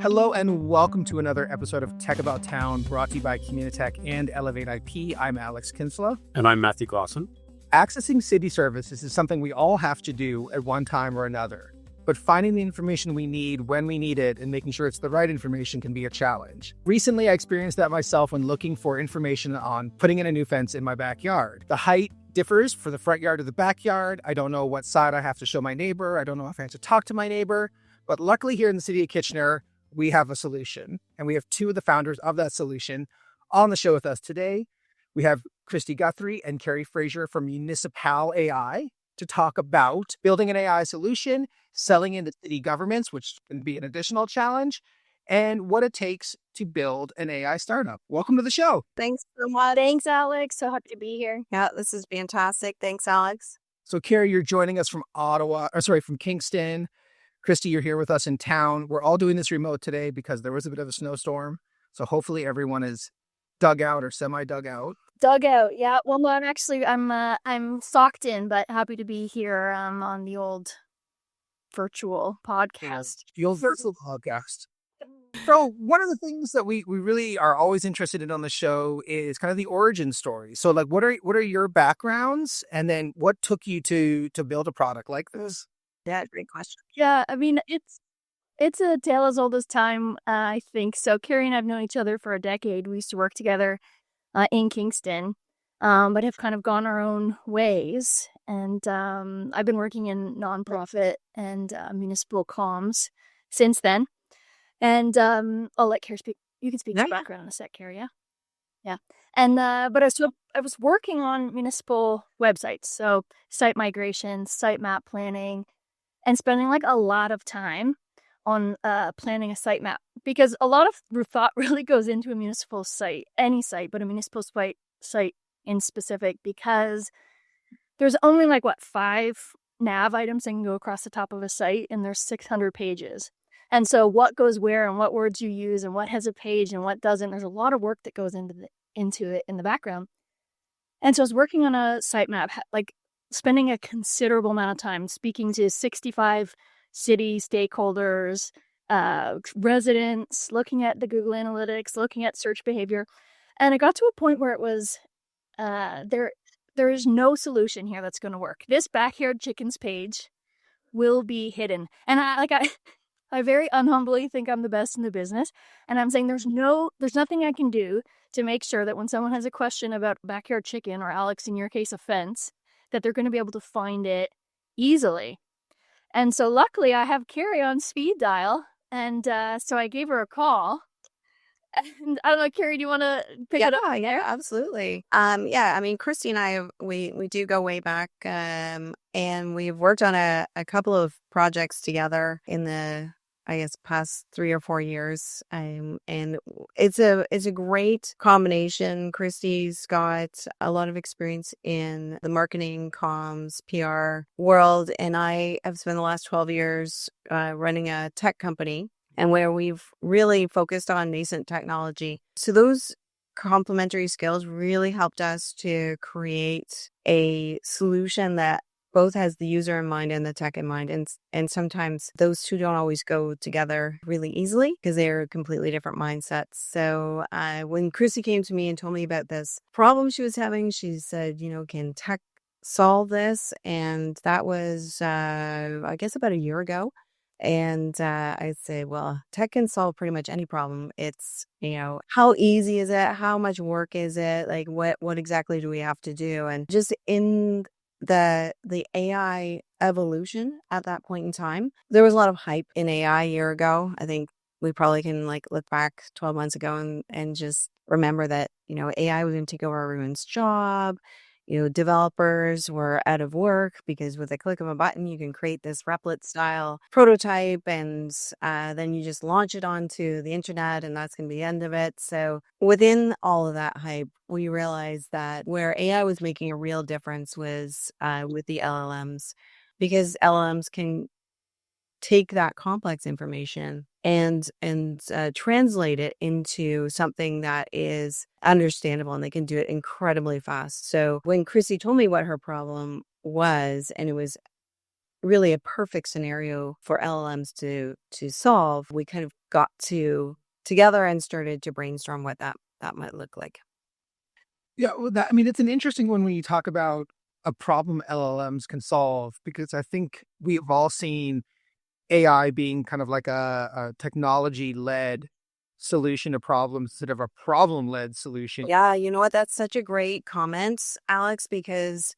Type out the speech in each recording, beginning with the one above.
Hello and welcome to another episode of Tech About Town, brought to you by Communitech and Elevate IP. I'm Alex Kinsella. And I'm Matthew Glosson. Accessing city services is something we all have to do at one time or another. But finding the information we need when we need it and making sure it's the right information can be a challenge. Recently, I experienced that myself when looking for information on putting in a new fence in my backyard. The height differs for the front yard or the backyard. I don't know what side I have to show my neighbor. I don't know if I have to talk to my neighbor. But luckily here in the city of Kitchener, we have a solution. And we have two of the founders of that solution on the show with us today. We have Kristy Guthrie and Kerry Fraser from municiPal AI to talk about building an AI solution, selling into city governments, which can be an additional challenge, and what it takes to build an AI startup. Welcome to the show. Thanks so much. Thanks, Alex. So happy to be here. Yeah, this is fantastic. Thanks, Alex. So, Kerry, you're joining us from from Kingston. Kristy, you're here with us in town. We're all doing this remote today because there was a bit of a snowstorm. So hopefully everyone is dug out or semi-dug out. Dug out, yeah. Well, no, I'm socked in, but happy to be here on the old virtual podcast. The old virtual podcast. So one of the things that we really are always interested in on the show is kind of the origin story. So like, what are your backgrounds, and then what took you to build a product like this? Yeah, great question. Yeah, I mean, it's a tale as old as time, I think. So Kerry and I have known each other for a decade. We used to work together in Kingston, but have kind of gone our own ways. And I've been working in nonprofit and municipal comms since then. And I'll let Kerry speak. You can speak to the background in a sec, Kerry, yeah? Yeah. And but I was working on municipal websites, so site migration, site map planning, and spending like a lot of time on planning a site map, because a lot of thought really goes into a municipal site, any site, but a municipal site in specific, because there's only 5 nav items that can go across the top of a site, and there's 600 pages. And so what goes where and what words you use and what has a page and what doesn't, there's a lot of work that goes into it in the background. And so I was working on a site map, spending a considerable amount of time speaking to 65 city stakeholders, residents, looking at the Google Analytics, looking at search behavior. And it got to a point where it was, there is no solution here that's going to work. This backyard chickens page will be hidden. And I very unhumbly think I'm the best in the business. And I'm saying there's nothing I can do to make sure that when someone has a question about backyard chicken, or Alex, in your case, a fence, that they're going to be able to find it easily. And so luckily I have Kerry on speed dial. And so I gave her a call. And I don't know, Kerry, do you want to pick it up? Yeah, absolutely. I mean, Kristy and I, we do go way back, and we've worked on a couple of projects together in the, I guess, past 3 or 4 years. And it's a great combination. Kristy's got a lot of experience in the marketing, comms, PR world. And I have spent the last 12 years running a tech company, and where we've really focused on nascent technology. So those complementary skills really helped us to create a solution that both has the user in mind and the tech in mind. And sometimes those two don't always go together really easily because they're completely different mindsets. So when Kristy came to me and told me about this problem she was having, she said, can tech solve this? And that was, I guess, about a year ago. And I'd say, well, tech can solve pretty much any problem. It's, how easy is it? How much work is it? Like, what exactly do we have to do? And just in the AI evolution at that point in time, there was a lot of hype in AI a year ago. I think we probably can look back 12 months ago and just remember that, AI was going to take over everyone's job. Developers were out of work because with a click of a button, you can create this Replit style prototype, and then you just launch it onto the internet, and that's going to be the end of it. So within all of that hype, we realized that where AI was making a real difference was with the LLMs, because LLMs can take that complex information and translate it into something that is understandable, and they can do it incredibly fast. So when Kristy told me what her problem was, and it was really a perfect scenario for LLMs to solve. We kind of got together and started to brainstorm what that might look like. Yeah, well, it's an interesting one when you talk about a problem LLMs can solve, because I think we've all seen AI being kind of like a technology-led solution to problems instead of a problem-led solution. Yeah, you know what? That's such a great comment, Alex, because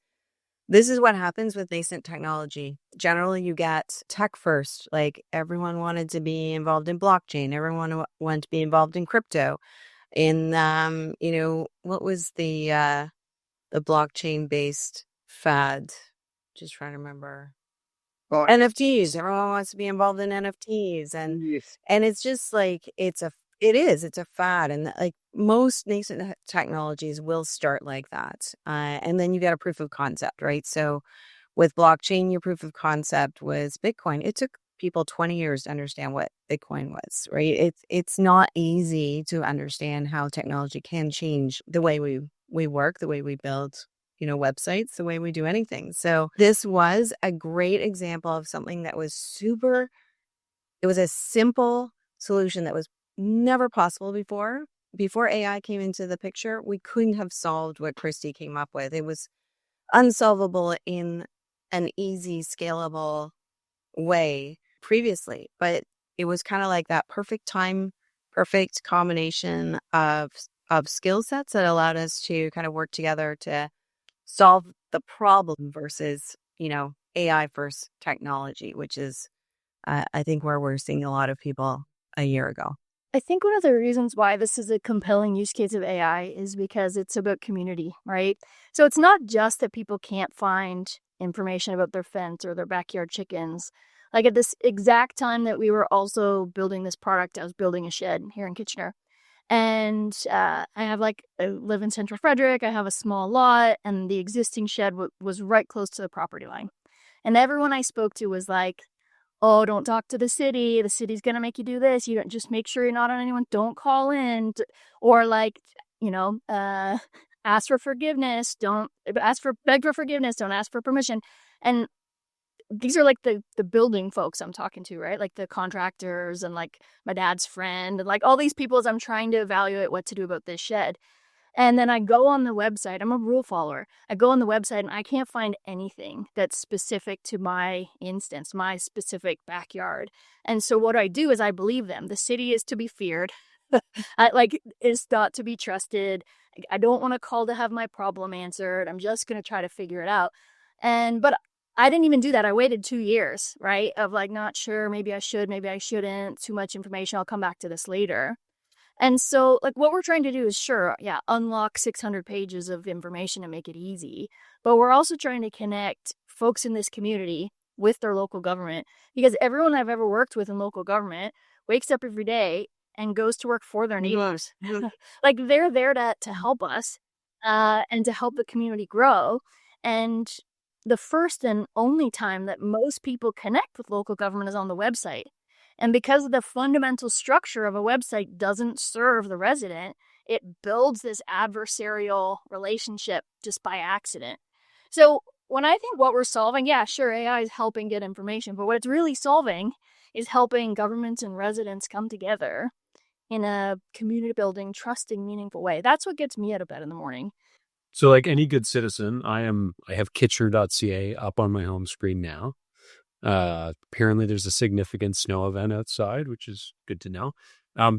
this is what happens with nascent technology. Generally, you get tech first. Like everyone wanted to be involved in blockchain. Everyone wanted to be involved in crypto. In what was the blockchain based fad? Just trying to remember. Well, NFTs. Everyone wants to be involved in NFTs, and yes. it's just like it's a fad, and like most nascent technologies will start like that, and then you get a proof of concept, right? So with blockchain, your proof of concept was Bitcoin. It took people 20 years to understand what Bitcoin was, right? It's not easy to understand how technology can change the way we work, the way we build, websites, the way we do anything. So this was a great example of something that was it was a simple solution that was never possible before. Before AI came into the picture, we couldn't have solved what Kristy came up with. It was unsolvable in an easy, scalable way previously, but it was kind of like that perfect combination of skill sets that allowed us to kind of work together to solve the problem versus, AI first technology, which is, I think, where we're seeing a lot of people a year ago. I think one of the reasons why this is a compelling use case of AI is because it's about community, right? So it's not just that people can't find information about their fence or their backyard chickens. Like at this exact time that we were also building this product, I was building a shed here in Kitchener. And I live in Central Frederick. I have a small lot, and the existing shed was right close to the property line. And everyone I spoke to was like, oh, don't talk to the city. The city's going to make you do this. You don't, just make sure you're not on anyone. Don't call in. Or ask for forgiveness. Beg for forgiveness. Don't ask for permission. And these are like the building folks I'm talking to, right? Like the contractors and like my dad's friend and like all these people as I'm trying to evaluate what to do about this shed. And then I go on the website. I'm a rule follower. I go on the website and I can't find anything that's specific to my instance, my specific backyard. And so what I do is I believe them. The city is to be feared. Is not to be trusted. I don't want to call to have my problem answered. I'm just going to try to figure it out. But I didn't even do that. I waited 2 years, right? Of like, not sure, maybe I should, maybe I shouldn't. Too much information. I'll come back to this later. And so, like, what we're trying to do is, unlock 600 pages of information and make it easy. But we're also trying to connect folks in this community with their local government, because everyone I've ever worked with in local government wakes up every day and goes to work for their neighbors. Like, they're there to help us and to help the community grow. And the first and only time that most people connect with local government is on the website. And because the fundamental structure of a website doesn't serve the resident, it builds this adversarial relationship just by accident. So when I think what we're solving, AI is helping get information, but what it's really solving is helping governments and residents come together in a community building, trusting, meaningful way. That's what gets me out of bed in the morning. So like any good citizen, I have Kitchener.ca up on my home screen now. Apparently there's a significant snow event outside, which is good to know.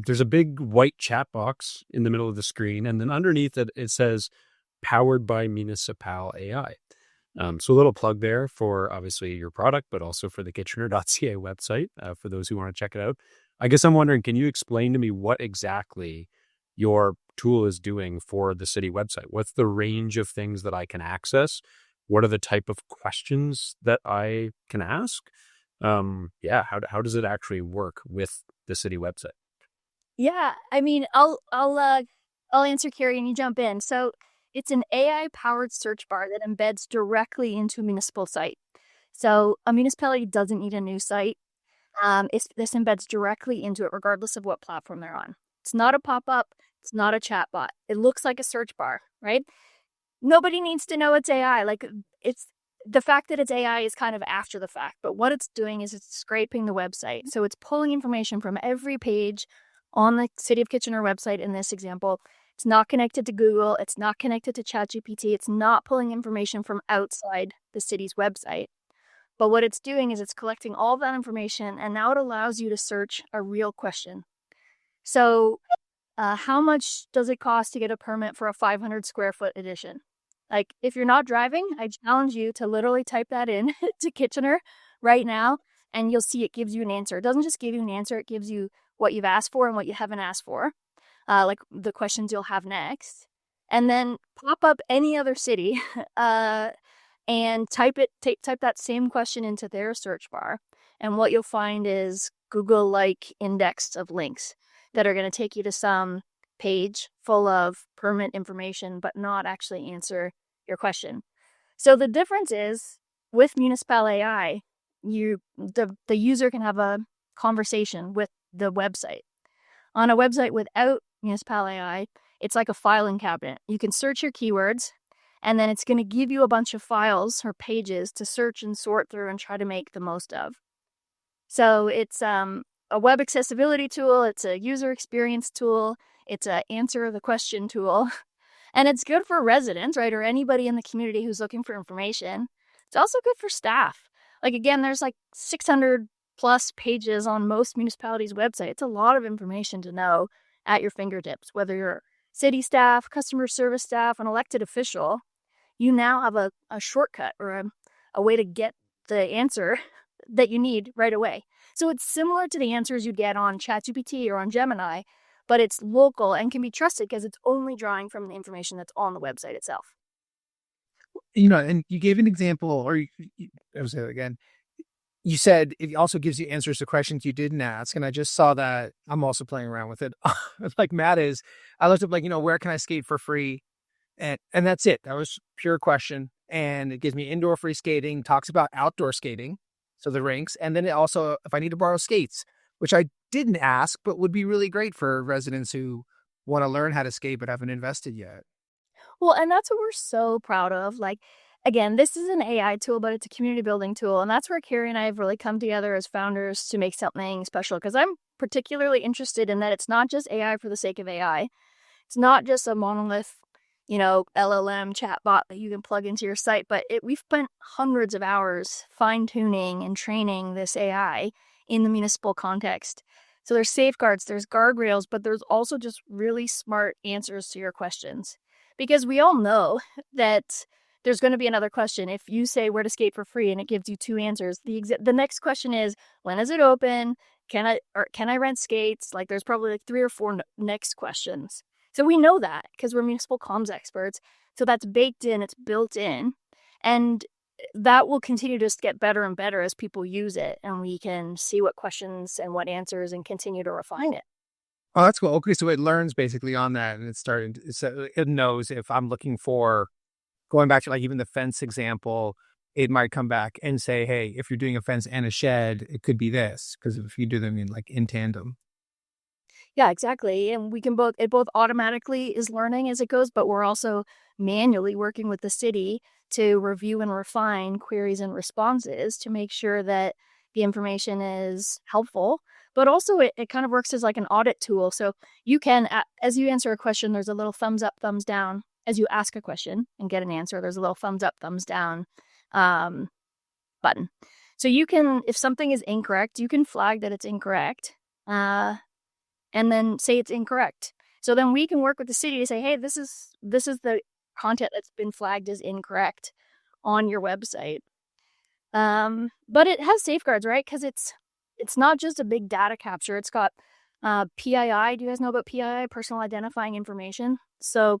There's a big white chat box in the middle of the screen, and then underneath it says powered by municiPal AI. So a little plug there for obviously your product, but also for the Kitchener.ca website, for those who want to check it out. I guess I'm wondering, can you explain to me what exactly your tool is doing for the city website? What's the range of things that I can access? What are the type of questions that I can ask? How does it actually work with the city website? Yeah, I mean, I'll answer, Kerry, and you jump in. So it's an AI-powered search bar that embeds directly into a municipal site. So a municipality doesn't need a new site. This embeds directly into it, regardless of what platform they're on. It's not a pop-up. It's not a chat bot. It looks like a search bar, right? Nobody needs to know it's AI. Like, the fact that it's AI is kind of after the fact, but what it's doing is it's scraping the website. So it's pulling information from every page on the City of Kitchener website in this example. It's not connected to Google. It's not connected to ChatGPT. It's not pulling information from outside the city's website. But what it's doing is it's collecting all of that information, and now it allows you to search a real question. So how much does it cost to get a permit for a 500 square foot addition? Like, if you're not driving, I challenge you to literally type that in to Kitchener right now, and you'll see it gives you an answer. It doesn't just give you an answer, it gives you what you've asked for and what you haven't asked for, like the questions you'll have next. And then pop up any other city and type that same question into their search bar. And what you'll find is Google-like index of links that are going to take you to some page full of permit information, but not actually answer your question. So the difference is with municiPal AI, the user can have a conversation with the website. On a website without municiPal AI, it's like a filing cabinet. You can search your keywords, and then it's going to give you a bunch of files or pages to search and sort through and try to make the most of. So it's a web accessibility tool, it's a user experience tool, it's a answer the question tool, and it's good for residents, right, or anybody in the community who's looking for information. It's also good for staff. Like, again, there's like 600 plus pages on most municipalities' websites. It's a lot of information to know at your fingertips. Whether you're city staff, customer service staff, an elected official, you now have a shortcut or a way to get the answer that you need right away. So it's similar to the answers you'd get on ChatGPT or on Gemini, but it's local and can be trusted because it's only drawing from the information that's on the website itself. And you gave an example, or I will say it again. You said it also gives you answers to questions you didn't ask. And I just saw that. I'm also playing around with it. Like Matt is, I looked up where can I skate for free? And that's it. That was pure question. And it gives me indoor free skating, talks about outdoor skating, so the rinks. And then it also, if I need to borrow skates, which I didn't ask, but would be really great for residents who want to learn how to skate but haven't invested yet. Well, and that's what we're so proud of. Like, again, this is an AI tool, but it's a community building tool. And that's where Kerry and I have really come together as founders to make something special. Because I'm particularly interested in that it's not just AI for the sake of AI. It's not just a monolith, LLM chatbot that you can plug into your site. But we've spent hundreds of hours fine-tuning and training this AI in the municipal context. So there's safeguards, there's guardrails, but there's also just really smart answers to your questions. Because we all know that there's going to be another question. If you say where to skate for free and it gives you two answers, the next question is, when is it open? Can I rent skates? Like, there's probably like 3 or 4 next questions. So we know that because we're municipal comms experts. So that's baked in, it's built in. And that will continue to just get better and better as people use it. And we can see what questions and what answers and continue to refine it. Oh, that's cool. Okay, so it learns basically on that, and so it knows if I'm looking for, going back to even the fence example, it might come back and say, hey, if you're doing a fence and a shed, it could be this, because if you do them in tandem. Yeah, exactly. And it both automatically is learning as it goes, but we're also manually working with the city to review and refine queries and responses to make sure that the information is helpful. But also it kind of works as like an audit tool. So you can, as you answer a question, there's a little thumbs up, thumbs down. As you ask a question and get an answer, there's a little thumbs up, thumbs down button. So you can, if something is incorrect, you can flag that it's incorrect and then say it's incorrect. So then we can work with the city to say, hey, this is the content that's been flagged as incorrect on your website. But it has safeguards, right? Because it's not just a big data capture. It's got PII. Do you guys know about PII? Personal identifying information. So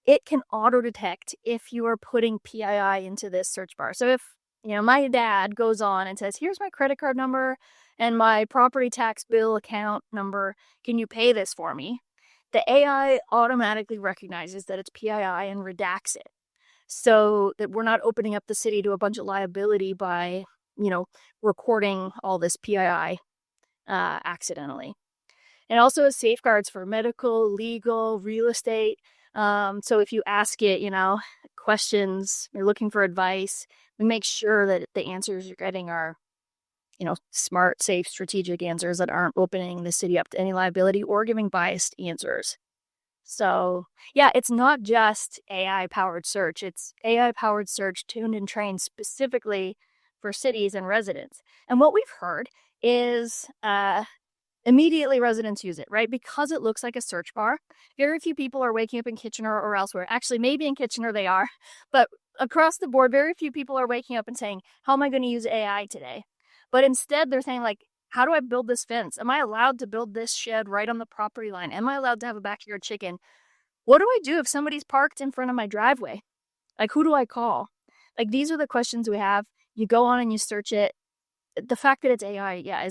it can auto detect if you are putting PII into this search bar. So if my dad goes on and says, here's my credit card number and my property tax bill account number, can you pay this for me? The AI automatically recognizes that it's PII and redacts it, so that we're not opening up the city to a bunch of liability by recording all this PII accidentally. It also has safeguards for medical, legal, real estate. So if you ask it, questions, you're looking for advice, we make sure that the answers you're getting are, smart, safe, strategic answers that aren't opening the city up to any liability or giving biased answers. So, yeah, it's not just AI-powered search. It's AI-powered search tuned and trained specifically for cities and residents. And what we've heard is immediately residents use it, right? Because it looks like a search bar. Very few people are waking up in Kitchener or elsewhere. Actually, maybe in Kitchener they are. But across the board, very few people are waking up and saying, how am I going to use AI today? But instead, they're saying, like, how do I build this fence? Am I allowed to build this shed right on the property line? Am I allowed to have a backyard chicken? What do I do if somebody's parked in front of my driveway? Like, who do I call? Like, these are the questions we have. You go on and you search it. The fact that it's AI,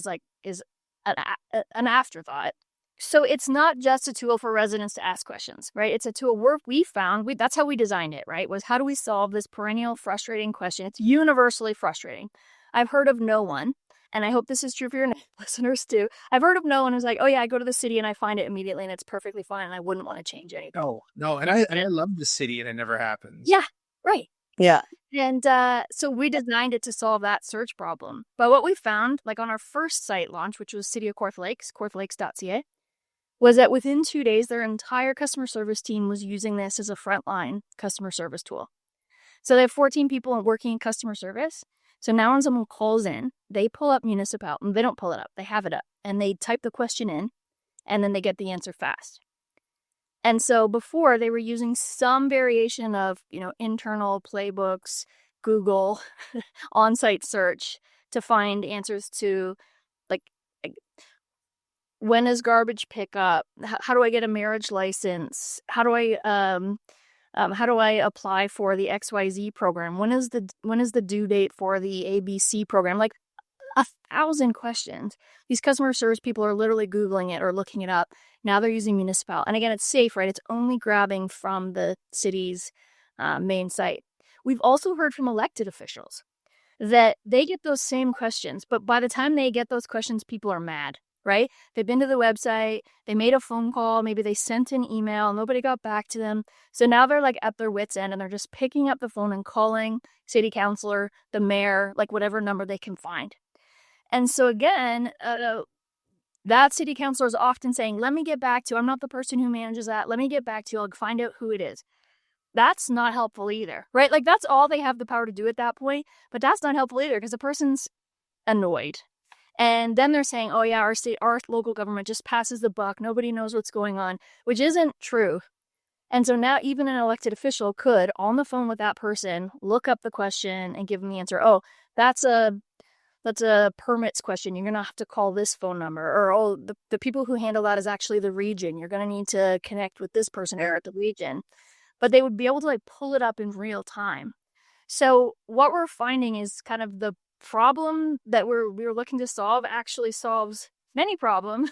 is an afterthought. So it's not just a tool for residents to ask questions, right? It's a tool that's how we designed it, right? Was how do we solve this perennial frustrating question? It's universally frustrating. I've heard of no one, and I hope this is true for your listeners too. I've heard of no one who's like, oh yeah, I go to the city and I find it immediately and it's perfectly fine and I wouldn't want to change anything. No, and I love the city and it never happens. Yeah, right. Yeah. And so we designed it to solve that search problem. But what we found, like on our first site launch, which was City of Kawartha Lakes, kawarthalakes.ca, was that within 2 days, their entire customer service team was using this as a frontline customer service tool. So they have 14 people working in customer service. So now when someone calls in, they pull up municiPal. They don't pull it up. They have it up. And they type the question in, and then they get the answer fast. And so before, they were using some variation of, internal playbooks, Google, on-site search to find answers to, like when is garbage pickup? How do I get a marriage license? How do I apply for the XYZ program? When is the due date for the ABC program? Like 1,000 questions. These customer service people are literally Googling it or looking it up. Now they're using municiPal. And again, it's safe, right? It's only grabbing from the city's main site. We've also heard from elected officials that they get those same questions, but by the time they get those questions, people are mad, right? They've been to the website, they made a phone call, maybe they sent an email, nobody got back to them. So now they're like at their wits' end and they're just picking up the phone and calling city councilor, the mayor, like whatever number they can find. And so again, that city councilor is often saying, let me get back to you. I'm not the person who manages that. Let me get back to you. I'll find out who it is. That's not helpful either, right? Like that's all they have the power to do at that point. But that's not helpful either because the person's annoyed. And then they're saying, oh yeah, our local government just passes the buck. Nobody knows what's going on, which isn't true. And so now even an elected official could, on the phone with that person, look up the question and give them the answer. Oh, that's a permits question. You're going to have to call this phone number. Or, oh, the people who handle that is actually the region. You're going to need to connect with this person here at the region. But they would be able to like pull it up in real time. So what we're finding is kind of the problem that we were looking to solve actually solves many problems,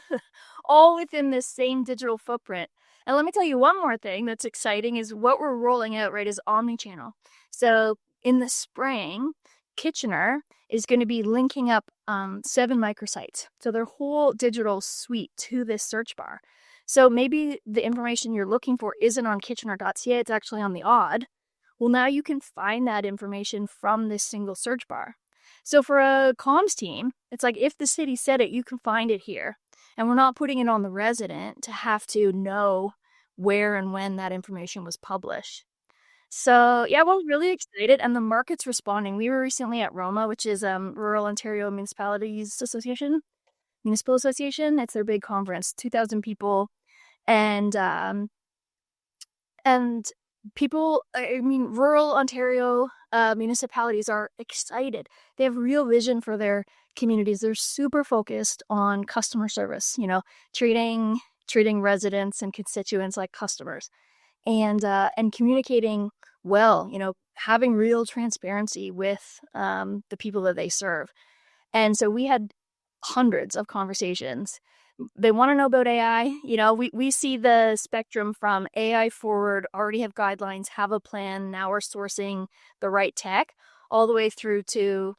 all within this same digital footprint. And let me tell you one more thing that's exciting is what we're rolling out, right, is omnichannel. So in the spring, Kitchener is going to be linking up 7 microsites. So their whole digital suite to this search bar. So maybe the information you're looking for isn't on kitchener.ca, it's actually on the odd. Well, now you can find that information from this single search bar. So for a comms team, it's like if the city said it, you can find it here. And we're not putting it on the resident to have to know where and when that information was published. So yeah, we're really excited and the market's responding. We were recently at ROMA, which is Rural Ontario Municipal Association. It's their big conference, 2,000 people. And people, rural Ontario municipalities are excited. They have real vision for their communities. They're super focused on customer service, treating residents and constituents like customers and communicating well, having real transparency with the people that they serve. And so we had hundreds of conversations. They want to know about AI. We see the spectrum from AI forward, already have guidelines, have a plan, now we're sourcing the right tech, all the way through to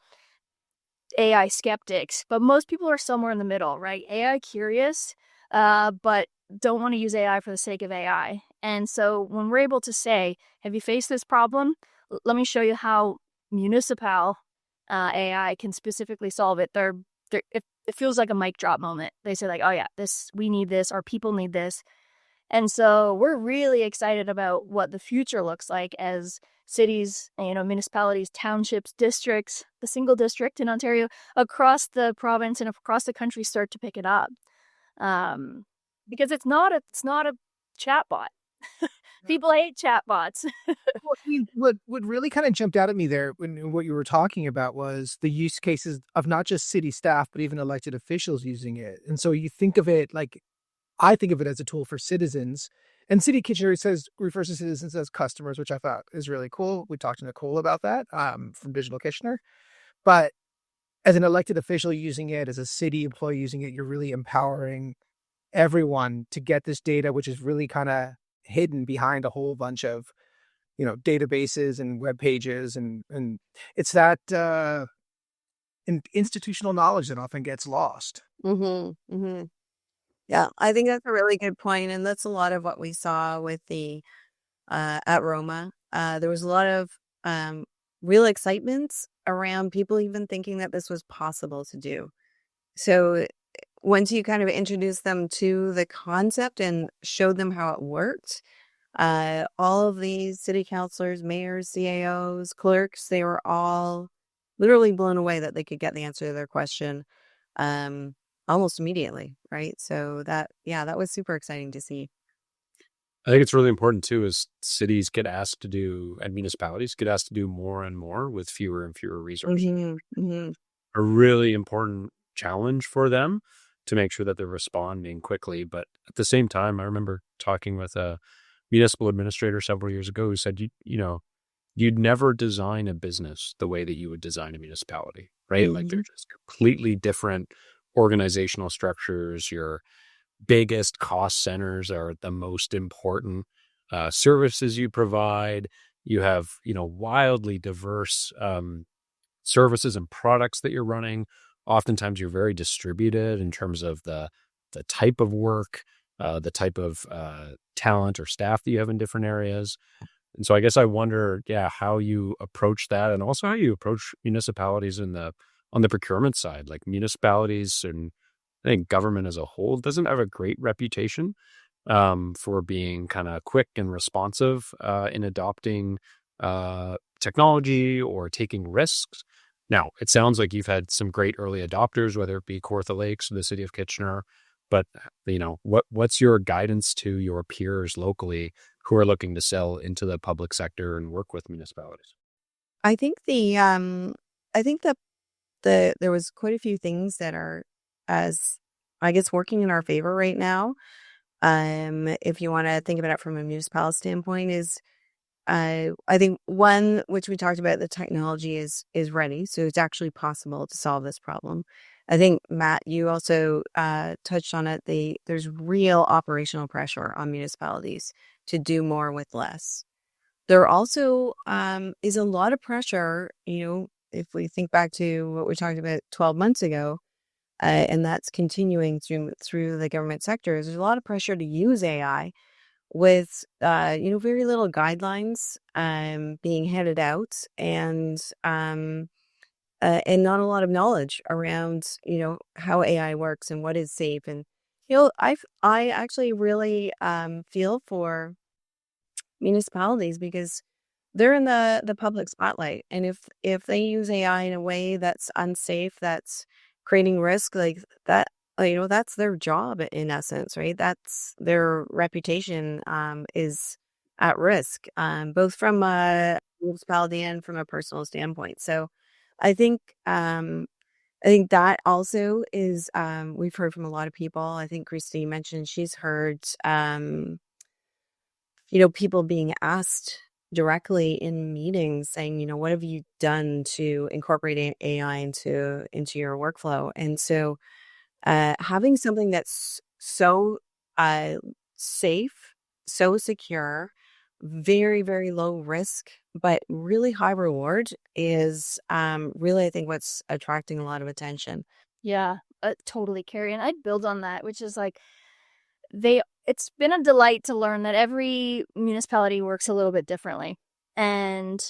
AI skeptics. But most people are somewhere in the middle, right? AI curious, but don't want to use AI for the sake of AI. And so when we're able to say, have you faced this problem? Let me show you how municiPal AI can specifically solve it. It feels like a mic drop moment. They say like, oh yeah, we need this, our people need this. And so we're really excited about what the future looks like as cities, municipalities, townships, districts, the single district in Ontario, across the province and across the country start to pick it up. Because it's not a chatbot. People hate chatbots. Well, I mean, what really kind of jumped out at me there when what you were talking about was the use cases of not just city staff, but even elected officials using it. And so you think of it like, I think of it as a tool for citizens. And City Kitchener refers to citizens as customers, which I thought is really cool. We talked to Nicole about that from Digital Kitchener. But as an elected official using it, as a city employee using it, you're really empowering everyone to get this data, which is really kind of hidden behind a whole bunch of, databases and web pages. And it's that institutional knowledge that often gets lost. Mm-hmm. Mm-hmm. Yeah, I think that's a really good point, and that's a lot of what we saw with the at Roma. There was a lot of real excitement around people even thinking that this was possible to do. So once you kind of introduce them to the concept and showed them how it worked, all of these city councilors, mayors, CAOs, clerks, they were all literally blown away that they could get the answer to their question. Almost immediately, right? So that was super exciting to see. I think it's really important too, is cities get asked to do, and municipalities get asked to do more and more with fewer and fewer resources. Mm-hmm, mm-hmm. A really important challenge for them to make sure that they're responding quickly. But at the same time, I remember talking with a municipal administrator several years ago who said, you'd never design a business the way that you would design a municipality, right? Mm-hmm. Like they're just completely different organizational structures. Your biggest cost centers are the most important services you provide. You have, wildly diverse services and products that you're running. Oftentimes you're very distributed in terms of the type of work, the type of talent or staff that you have in different areas. And so I guess I wonder, how you approach that, and also how you approach municipalities on the procurement side. Like municipalities, and I think government as a whole doesn't have a great reputation for being kind of quick and responsive in adopting technology or taking risks. Now, it sounds like you've had some great early adopters, whether it be Kawartha Lakes or the City of Kitchener. But, what's your guidance to your peers locally who are looking to sell into the public sector and work with municipalities? I think that there was quite a few things that are, as I guess, working in our favor right now. If you want to think about it from a municipal standpoint, is I think one, which we talked about, the technology is ready, so it's actually possible to solve this problem. I think, Matt, you also touched on it. There's real operational pressure on municipalities to do more with less. There also is a lot of pressure, if we think back to what we talked about 12 months ago, and that's continuing through the government sectors. There's a lot of pressure to use AI with, very little guidelines being handed out, and not a lot of knowledge around, how AI works and what is safe. And, I actually really feel for municipalities because they're in the public spotlight. And if they use AI in a way that's unsafe, that's creating risk, like that, that's their job in essence, right? That's their reputation is at risk, both from a municipality and from a personal standpoint. So I think that also is, we've heard from a lot of people. I think Kristy mentioned she's heard, people being asked directly in meetings saying, what have you done to incorporate AI into your workflow? And so having something that's so safe, so secure, very, very low risk, but really high reward is really, I think, what's attracting a lot of attention. Yeah, totally, Kerry. And I'd build on that, which is like it's been a delight to learn that every municipality works a little bit differently, and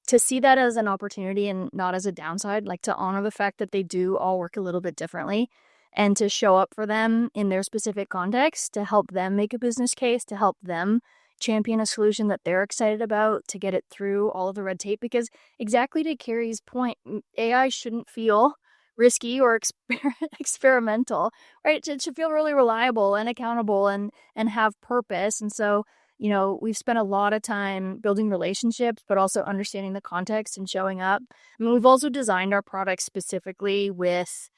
to see that as an opportunity and not as a downside, like to honor the fact that they do all work a little bit differently, and to show up for them in their specific context, to help them make a business case, to help them champion a solution that they're excited about, to get it through all of the red tape. Because exactly to Kerry's point, AI shouldn't feel risky or experimental, right? It should feel really reliable and accountable and have purpose. And so, we've spent a lot of time building relationships, but also understanding the context and showing up. I mean, we've also designed our products specifically with,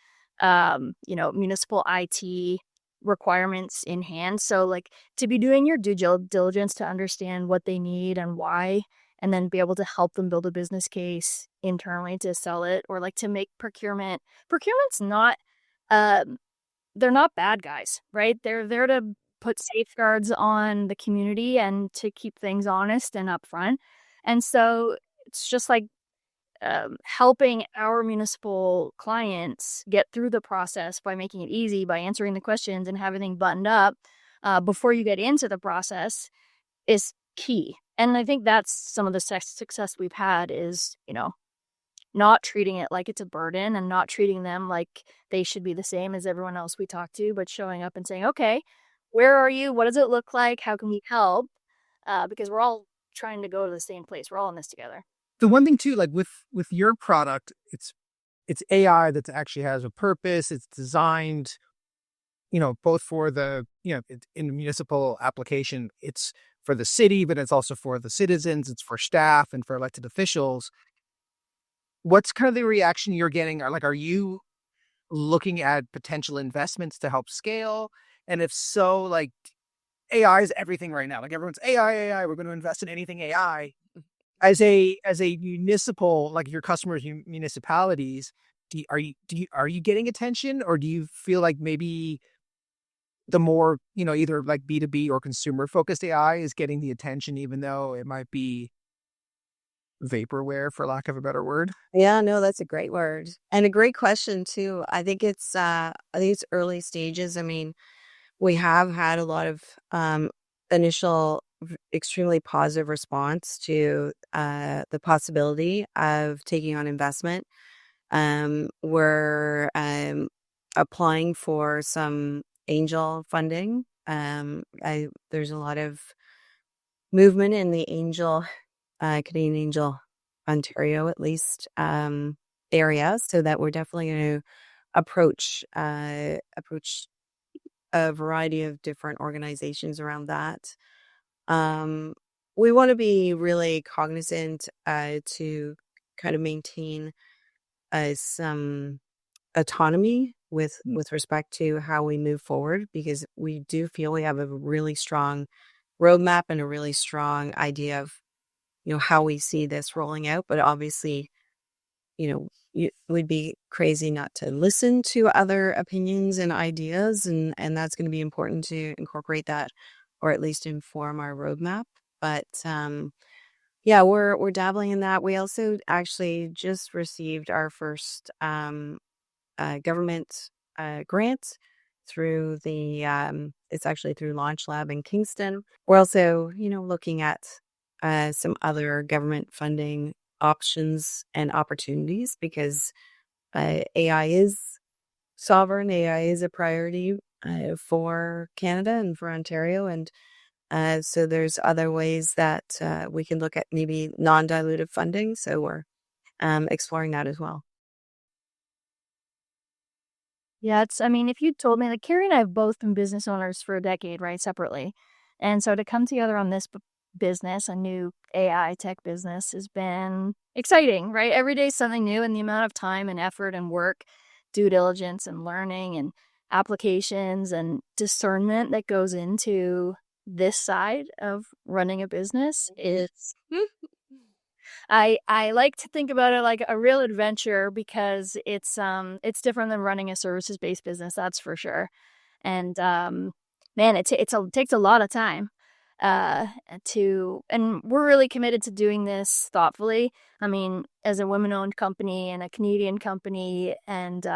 municipal IT requirements in hand. So like to be doing your due diligence to understand what they need and why, and then be able to help them build a business case internally to sell it, or like to make procurement's not, they're not bad guys, right? They're there to put safeguards on the community and to keep things honest and upfront. And so it's just like helping our municipal clients get through the process by making it easy, by answering the questions and having everything buttoned up before you get into the process is key. And I think that's some of the success we've had is, not treating it like it's a burden and not treating them like they should be the same as everyone else we talk to, but showing up and saying, okay, where are you? What does it look like? How can we help? Because we're all trying to go to the same place. We're all in this together. The one thing too, like with your product, it's AI that actually has a purpose. It's designed, both for the, in the municipal application, it's for the city, but it's also for the citizens. It's for staff and for elected officials. What's kind of the reaction you're getting? Are you looking at potential investments to help scale? And if so, like AI is everything right now. Like everyone's AI, we're going to invest in anything AI. As a municipal, like your customers, municipalities, are you getting attention, or do you feel like maybe the more, either like B2B or consumer focused AI is getting the attention, even though it might be vaporware, for lack of a better word? Yeah, no, that's a great word and a great question too. I think it's early stages. I mean, we have had a lot of initial extremely positive response to the possibility of taking on investment. We're applying for some angel funding. There's a lot of movement in the Canadian Angel Ontario, at least, area, so that we're definitely going to approach a variety of different organizations around that. We want to be really cognizant to kind of maintain some autonomy with respect to how we move forward, because we do feel we have a really strong roadmap and a really strong idea of how we see this rolling out. But obviously, we'd be crazy not to listen to other opinions and ideas, and that's going to be important to incorporate that, or at least inform our roadmap. But yeah, we're dabbling in that. We also actually just received our first government grant through it's actually through Launch Lab in Kingston. We're also looking at some other government funding options and opportunities, because AI is sovereign. AI is a priority for Canada and for Ontario, and so there's other ways that we can look at maybe non-dilutive funding. So we're exploring that as well. Yeah, if you told me, like Kerry and I have both been business owners for a decade, right, separately. And so to come together on this business, a new AI tech business, has been exciting, right? Every day is something new, and the amount of time and effort and work, due diligence and learning and applications and discernment that goes into this side of running a business is I like to think about it like a real adventure, because it's different than running a services-based business, that's for sure. And man, it takes a lot of time and we're really committed to doing this thoughtfully. I mean, as a women-owned company and a Canadian company, and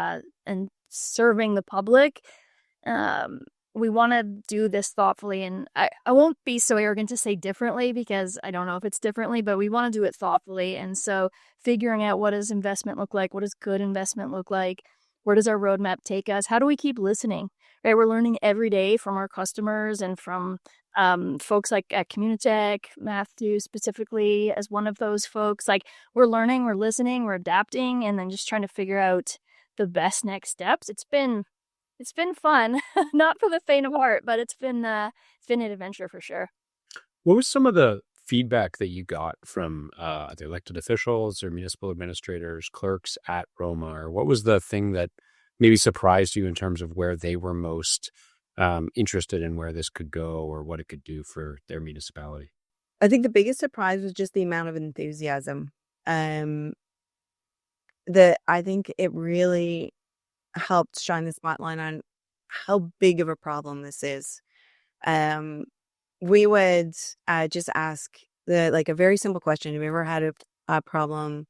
serving the public, we want to do this thoughtfully. And I won't be so arrogant to say differently, because I don't know if it's differently, but we want to do it thoughtfully. And so figuring out, what does investment look like? What does good investment look like? Where does our roadmap take us? How do we keep listening? Right? We're learning every day from our customers and from folks like at Communitech, Matthew specifically as one of those folks. Like, we're learning, we're listening, we're adapting, and then just trying to figure out the best next steps. It's been fun, not for the faint of heart, but it's been an adventure for sure. What was some of the feedback that you got from the elected officials or municipal administrators, clerks at Roma? Or what was the thing that maybe surprised you in terms of where they were most interested in where this could go or what it could do for their municipality? I think the biggest surprise was just the amount of enthusiasm. I think it really helped shine the spotlight on how big of a problem this is. We would just ask a very simple question. Have you ever had a problem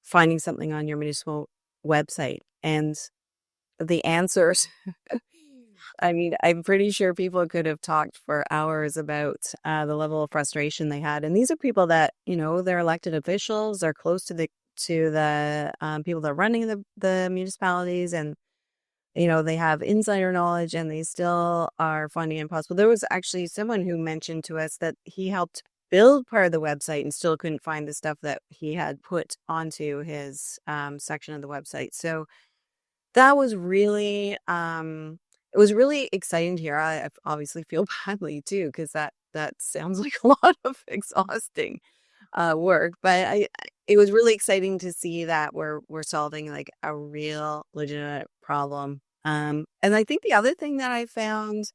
finding something on your municipal website? And the answers, I mean, I'm pretty sure people could have talked for hours about the level of frustration they had. And these are people that, they're elected officials, they're close to the people that are running the municipalities, and they have insider knowledge, and they still are finding it impossible. There was actually someone who mentioned to us that he helped build part of the website and still couldn't find the stuff that he had put onto his section of the website. So that was really, it was really exciting to hear. I obviously feel badly too, because that sounds like a lot of exhausting work, but it was really exciting to see that we're solving like a real legitimate problem. And I think the other thing that I found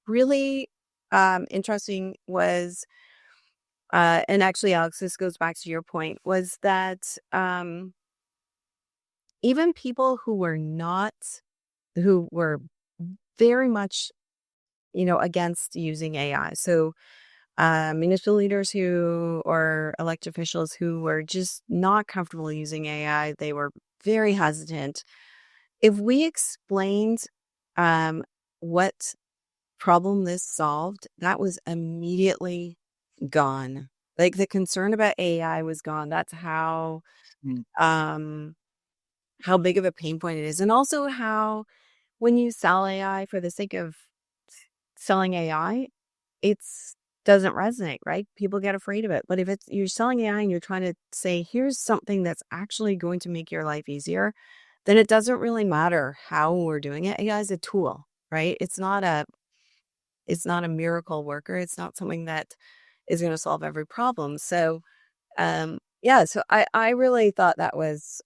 really interesting was, and actually, Alex, this goes back to your point, was that even people who were very much, against using AI. So municipal leaders or elected officials who were just not comfortable using AI, they were very hesitant. If we explained what problem this solved, that was immediately gone. Like, the concern about AI was gone. That's how big of a pain point it is. And also how, when you sell AI for the sake of selling AI, it's doesn't resonate, right? People get afraid of it. But if you're selling AI and you're trying to say, here's something that's actually going to make your life easier, then it doesn't really matter how we're doing it. AI is a tool, right? It's not a miracle worker. It's not something that is going to solve every problem. So, so I really thought that was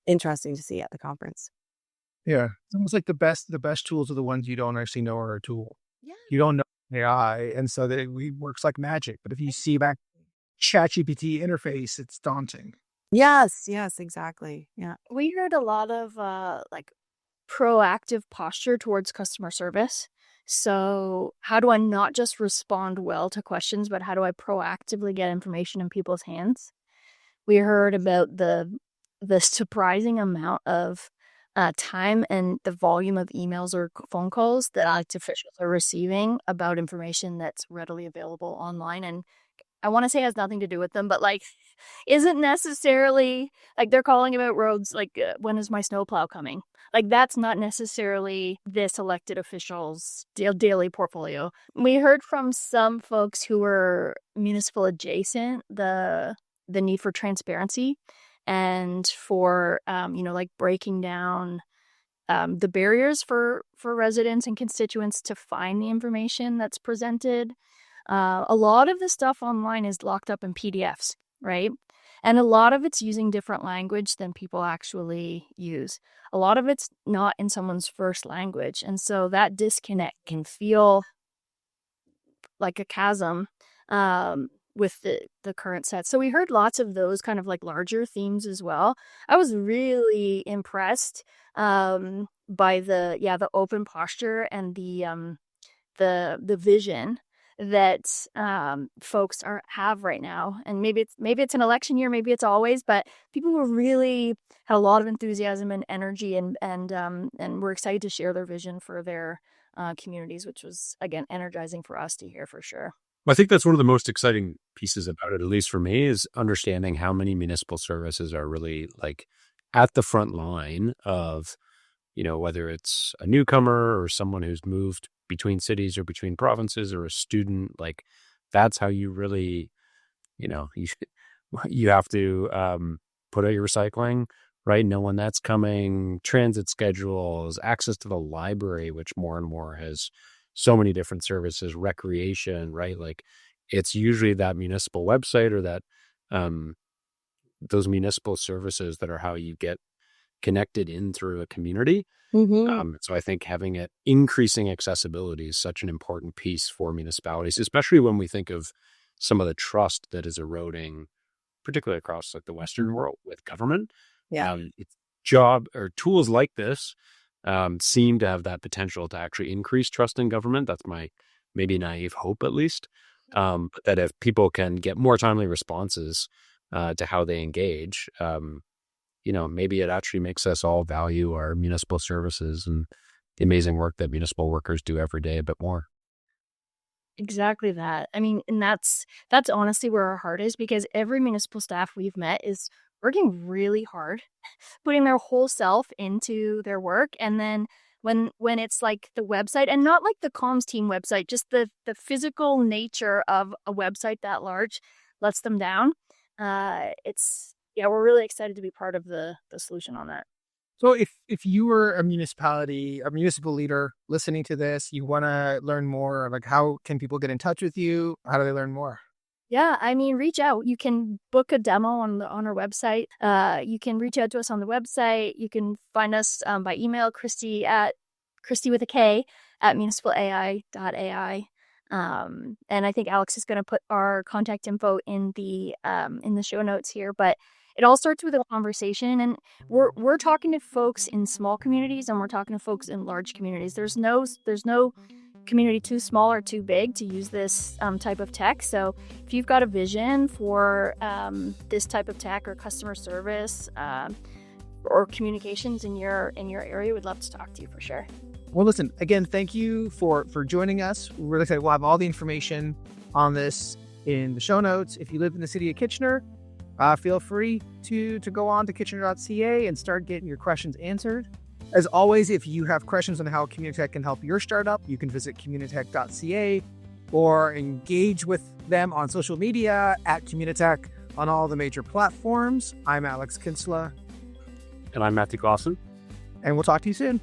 interesting to see at the conference. Yeah. It's almost like the best tools are the ones you don't actually know are a tool. Yeah. You don't know AI, and so it works like magic. But if you see back ChatGPT interface, it's daunting. Yes, exactly. Yeah. We heard a lot of proactive posture towards customer service. So how do I not just respond well to questions, but how do I proactively get information in people's hands? We heard about the surprising amount of time and the volume of emails or phone calls that elected officials are receiving about information that's readily available online. And I want to say it has nothing to do with them, but isn't necessarily they're calling about roads, when is my snowplow coming? That's not necessarily this elected official's daily portfolio. We heard from some folks who were municipal adjacent the need for transparency and for breaking down the barriers for residents and constituents to find the information that's presented. A lot of the stuff online is locked up in PDFs, right? And a lot of it's using different language than people actually use. A lot of it's not in someone's first language. And so that disconnect can feel like a chasm with the current set. So we heard lots of those kind of larger themes as well. I was really impressed by the open posture and the vision that folks have right now. And maybe it's an election year, maybe it's always, but people were really had a lot of enthusiasm and energy, and we're excited to share their vision for their communities, which was, again, energizing for us to hear for sure. I think that's one of the most exciting pieces about it, at least for me, is understanding how many municipal services are really like at the front line of, whether it's a newcomer or someone who's moved between cities or between provinces or a student. Like that's how you really, you have to put out your recycling, right? Know when that's coming, transit schedules, access to the library, which more and more has so many different services, recreation, right? Like it's usually that municipal website or that those municipal services that are how you get connected in through a community. So I think having it increasing accessibility is such an important piece for municipalities, especially when we think of some of the trust that is eroding, particularly across like the Western world with government. Yeah. It's job or tools like this seem to have that potential to actually increase trust in government. That's my maybe naive hope, at least. But that if people can get more timely responses to how they engage, maybe it actually makes us all value our municipal services and the amazing work that municipal workers do every day a bit more. Exactly that. I mean, and that's honestly where our heart is, because every municipal staff we've met is working really hard, putting their whole self into their work. And then when it's like the website, and not like the comms team website, just the physical nature of a website that large lets them down. We're really excited to be part of the solution on that. So if you were a municipal leader listening to this, you want to learn more, like how can people get in touch with you? How do they learn more? Yeah, I mean, reach out. You can book a demo on our website. You can reach out to us on the website. You can find us by email, Kristy with a K at municipalai.ai. And I think Alex is going to put our contact info in the show notes here. But it all starts with a conversation, and we're talking to folks in small communities, and we're talking to folks in large communities. There's no community too small or too big to use this type of tech. So if you've got a vision for this type of tech or customer service or communications in your area, we'd love to talk to you for sure. Well, listen, again, thank you for joining us. We're really excited. We'll have all the information on this in the show notes. If you live in the city of Kitchener, feel free to go on to kitchener.ca and start getting your questions answered. As always, if you have questions on how Communitech can help your startup, you can visit communitech.ca or engage with them on social media at Communitech on all the major platforms. I'm Alex Kinsella. And I'm Matthew Clausen. And we'll talk to you soon.